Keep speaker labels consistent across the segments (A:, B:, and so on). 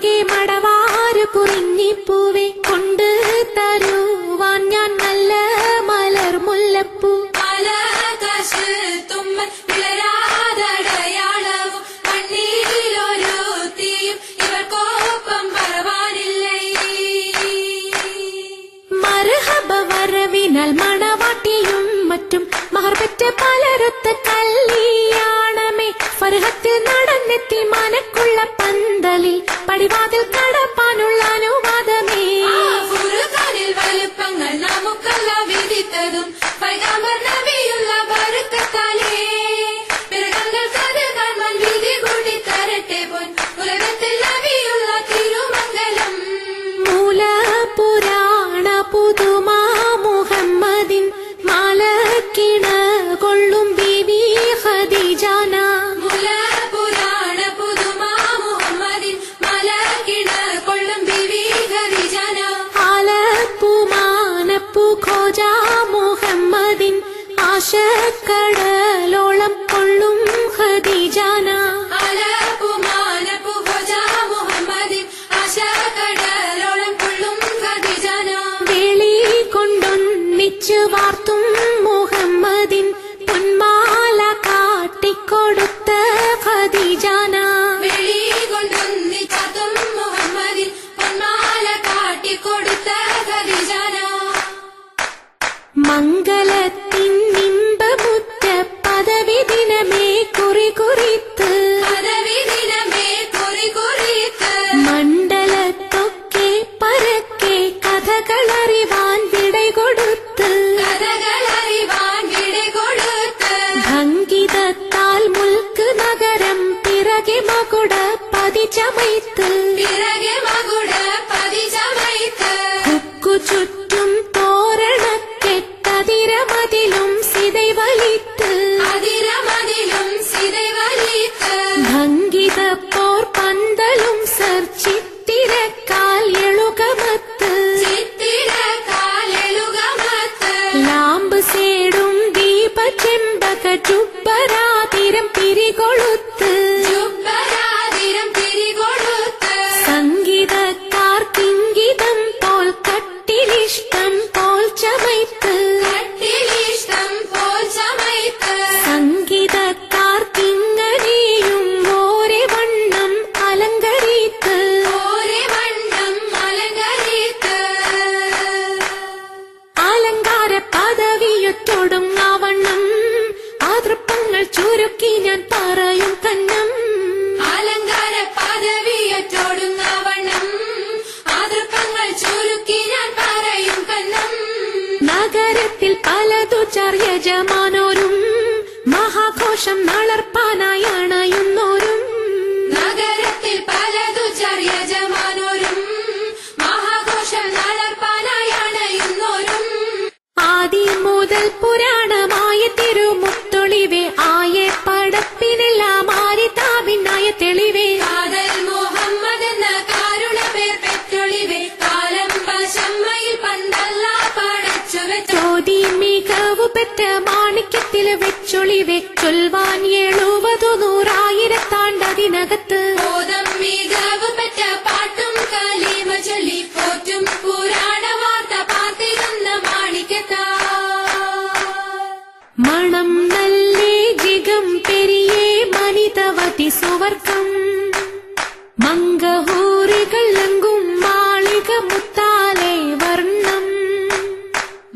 A: മങ്കെ മടവാരു കുറിഞ്ഞിപ്പൂവെ കൊണ്ട് തരുവാൻ ഞാൻ നല്ല മലർ മുല്ലപ്പൂ
B: ആകാശ് തുമ്മൻ വിളരാതടയാളവും മണ്ണിലൊരു തീയും ഇവർക്കൊപ്പം പറവാനില്ലേ.
A: മർഹബ വരവിനാൽ മണവാട്ടിയും മറ്റും മഹർപെറ്റ പലരൊത്ത കല്യാണമേ ഫർഹത്തിൽ നടന്നെത്തി മനക്കുള്ള പന്തലിൽ പടിവാതിൽ കടപ്പാനുള്ള അനുവാദമേ.
B: ഫുർഖാനിൽ വലുപ്പങ്ങൾ നമുക്കല്ല വിധിത്തതും പൈഗാംബർ നബിയുള്ള ബർക്കത്താലേ പിറകങ്ങൾ കഥകൾ മൻ വിധി കൂടി തരട്ടെ പൊൻ ഉലകത്തിൽ നബിയുള്ള തിരുമംഗലം.
A: മൂല പുരാണ പുതുമാ മുഹമ്മദിൻ മാലക്കിണ കൊള്ളും ബീവി ഖദീജാന.
B: മൂല പുരാണ പുതുമാ മുഹമ്മദിൻ മാലക്കിണ കൊള്ളും ബീവി ഖദീജാന.
A: ആലപ്പുമാനപ്പു ഖോജ മുഹമ്മദിൻ ആശക്കടലോളം കൊള്ളും ഖദീജാന.
B: ആലപ്പുമാനപ്പു ഖോജ മുഹമ്മദിൻ ആശക്കടലോളം കൊള്ളും ഖദീജാന.
A: വേളി കൊണ്ടൊന്നിച്ചു വാർത്തും മുഹമ്മദിൻ പൊന്മാല കാട്ടിക്കൊടുത്ത ഖദീജാന.
B: വെളി കൊണ്ടൊന്നിച്ചാത്തും മുഹമ്മദിൻ പൊന്മാല കാട്ടിക്കൊടുത്ത ഖദീജാന.
A: മംഗളത്തിൻ നിമ്പമുറ്റ പദവി ദിനമേ കുറികുറിത്ത്
B: പദവി ദിനമേ കുറികുറിത്ത്
A: മണ്ഡലത്തൊക്കെ പരക്കെ കഥകളറിവാൻ വിടകൊടുത്ത്
B: കഥകളറിവാൻ വിടകൊടുത്ത്
A: ഭംഗിതത്താൽ മുൽക്ക് നഗരം പിറകെ മകുട പതിചമൈത്ത്
B: പിറകെ മകുട പതിചമൈത്ത്
A: ഹുക്കു ചുറ്റും തോരണക്കെട്ടതിരമതിലും സിതൈവലിത്ത്
B: അതിരമതിലും സിതൈവലിത്ത്
A: ഭംഗിത പോർ പന്തലും സർ ചിത്തിരക്കാൽ എളുകമത്ത്
B: ചിത്തിരക്കാലെളുകമത്ത്
A: ലാമ്പ് സേടും ദീപ ചെമ്പക ചുപ്പരാതിരം പിരികൊളുത്ത്
B: ചുപ്പരാതിരം തിരികൊടുത്ത്
A: സംഗീതക്കാർ കിങ്കിതം പോൽ കട്ടിലിഷ്ടം പോൽ ചമയ്ത്ത്
B: കട്ടിലിഷ്ടം പോൽ ചമയ്ത്ത്
A: സംഗീതക്കാർ കിങ്ങനെയും ഓരെ വണ്ണം അലങ്കരിത്ത്
B: ഓരേ വണ്ണം അലങ്കരിത്ത്
A: അലങ്കാര പദവിയൊറ്റോടും ആവണ്ണം ആതൃപ്പങ്ങൾ ചുരുക്കി ഞാൻ പറയും കന്നം.
B: അലങ്കാര പദവിയൊറ്റോടുന്ന വണ്ണം ആതൃപ്പങ്ങൾ ചുരുക്കി ഞാൻ പറയും കന്നം.
A: നഗരത്തിൽ പലതു യജമാനോരും മഹാഘോഷം നളർപ്പാനായി അണയുന്നോരും
B: നഗരത്തിൽ പലതു യജമാനോരും മഹാഘോഷം നടപ്പാനായി അണയുന്നോരും
A: ആദി മുതൽ പുരാണമായ തിരുമുത്തൊളിവേ ആയെ പടപ്പിനെല്ലാം ആരിതാവിനായ തെളിവേ
B: കാതൽ മുഹമ്മദ് എന്ന കാരുണ പേർ പെറ്റൊളിവേ കാലം പശമ്മയിൽ പന്തല്ല പടച്ചു വെച്ചോ
A: ചോതി മികവു പെറ്റ മാണിക്യത്തിൽ വെച്ചൊളിവേ ചൊൽവാൻ 70,100,000
B: ബോധം മികവ് പെറ്റ പാട്ടും കലീമ ചൊല്ലി പോറ്റും പുരാണ വാർത്ത പാർത്തിരുന്ന മാണിക്കത്താ
A: മണം നല്ലേ ജിഗം പെരിയേ മനിതവതി സുവർക്കം മംഗഹൂറികൾ ലങ്കും മാളിക മുത്താലെ വർണ്ണം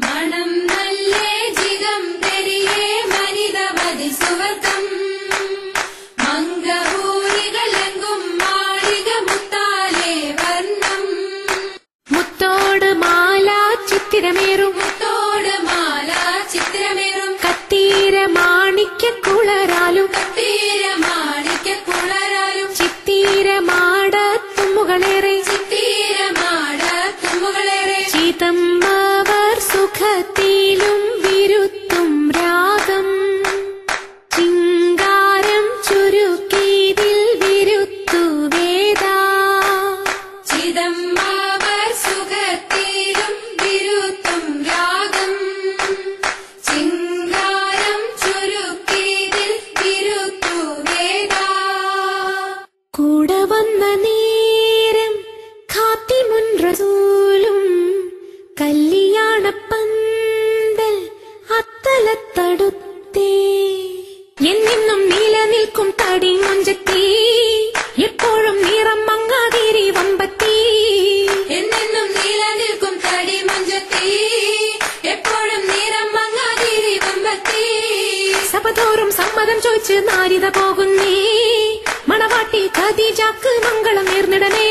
B: മണം നല്ലേ ജിഗം പെരിയേ മനിതവതി സുവർഗം മംഗഹൂരികളെങ്കും മാളിക മുത്താലെ വർണ്ണം
A: മുത്തോട് മാല ചിത്തിരമേറും
B: മുത്തോട് മാല ചിത്രമേറും
A: കത്തീര മാണിക്യ കുളരാലും
B: കത്തീര മാണിക്ക കുളരാലും
A: ചിത്തീര മാടത്തും തോറും സമ്മതം ചോദിച്ച് നാരിത പോകുന്നേ. മണവാട്ടി ഖദീജക്ക് മംഗളം നേർന്നിടനേ.